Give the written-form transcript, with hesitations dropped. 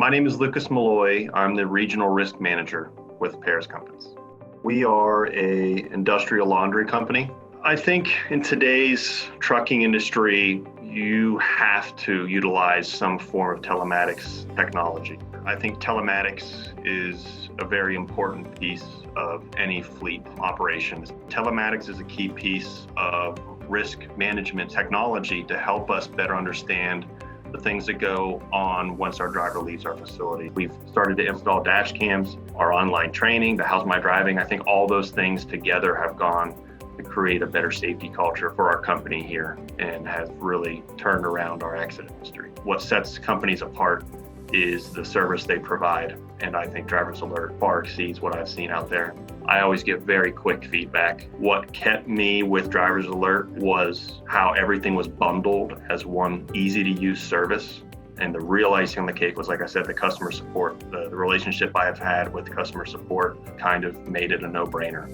My name is Lucas Malloy. I'm the Regional Risk Manager with ParisCompanies. We are an industrial laundry company. I think in today's trucking industry, you have to utilize some form of telematics technology. I think telematics is a very important piece of any fleet operations. Telematics is a key piece of risk management technology to help us better understand the things that go on once our driver leaves our facility. We've started to install dash cams, our online training, the How's My Driving. I think all those things together have gone to create a better safety culture for our company here and have really turned around our accident history. What sets companies apart is the service they provide, and I think Driver's Alert far exceeds what I've seen out there. I always get very quick feedback. What kept me with Driver's Alert was how everything was bundled as one easy-to-use service. And the real icing on the cake was, like I said, the customer support. The relationship I have had with customer support kind of made it a no-brainer.